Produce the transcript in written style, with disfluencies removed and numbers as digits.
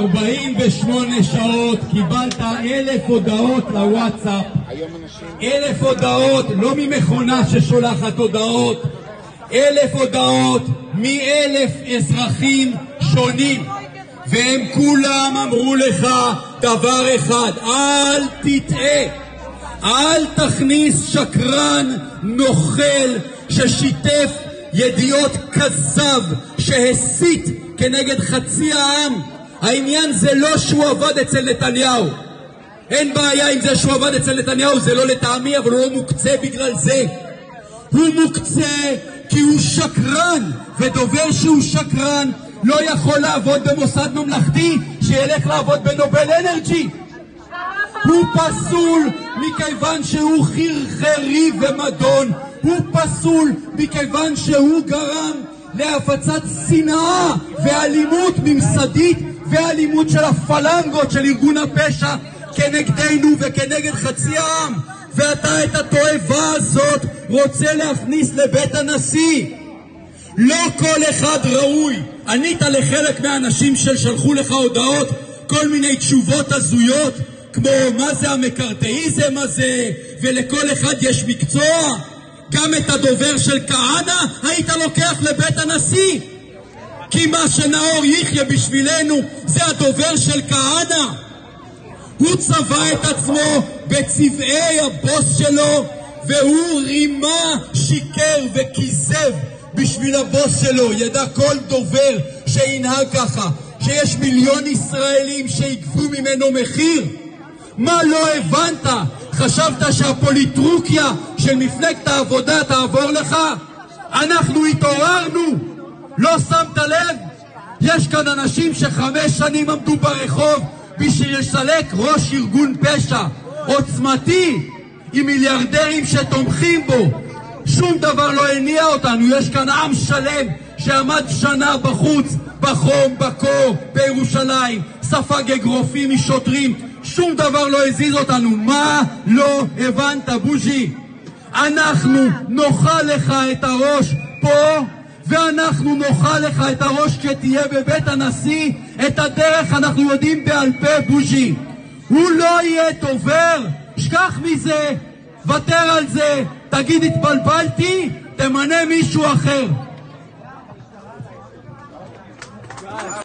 48 שעות קיבלת 1,000 הודעות לוואטסאפ. 1,000 הודעות, לא ממכונה ששולחת הודעות, 1,000 הודעות מ1,000 אזרחים שונים, והם כולם אמרו לך דבר אחד: אל תטעה, אל תכניס שקרן נוכל ששיתף ידיעות כזב שהסית כנגד חצי העם. העניין זה לא שהוא עבד אצל נתניהו, אין בעיה עם זה שהוא עבד אצל נתניהו, זה לא לטעמי, אבל הוא לא מוקצה בגלל זה. הוא מוקצה כי הוא שקרן, ודובר שהוא שקרן לא יכול לעבוד במוסד ממלכתי, שילך לעבוד בנובל אנרג'י. הוא פסול מכיוון שהוא חרחרי ומדון, הוא פסול מכיוון שהוא גרם להפצת שנאה ואלימות ממסדית ואלימות של הפלנגות של ארגון הפשע כנגדנו וכנגד חצי העם. ואתה את התועבה הזאת רוצה להכניס לבית הנשיא. לא כל אחד ראוי. ענית לחלק מהאנשים ששלחו לך הודעות כל מיני תשובות הזויות, כמו מה זה המקרטעיזם הזה, ולכל אחד יש מקצוע. גם את הדובר של כהנא היית לוקח לבית הנשיא, כי מה שנאור יחיה בשבילנו זה הדובר של כהנא. הוא צבע את עצמו בצבעי הבוס שלו, והוא רימה, שיקר וכיזב בשביל הבוס שלו. ידע כל דובר שינהג ככה שיש מיליון ישראלים שיגבו ממנו מחיר. מה לא הבנת? חשבת שהפוליטרוקיה של מפלגת העבודה תעבור לך? אנחנו התעוררנו, לא שמת לב? יש כאן אנשים ש5 שנים עמדו ברחוב בשביל לסלק ראש ארגון פשע עוצמתי עם מיליארדרים שתומכים בו. שום דבר לא הניע אותנו. יש כאן עם שלם שעמד שנה בחוץ, בחום, בקור, בירושלים, ספג אגרופים משוטרים. שום דבר לא הזיז אותנו. מה לא הבנת, בוז'י? אנחנו נאכל לך את הראש פה, ואנחנו נאכל לך את הראש כשתהיה בבית הנשיא. את הדרך אנחנו יודעים בעל פה, בוז'י. הוא לא יהיה דובר, שכח מזה, ותר על זה, תגיד התבלבלתי, תמנה מישהו אחר.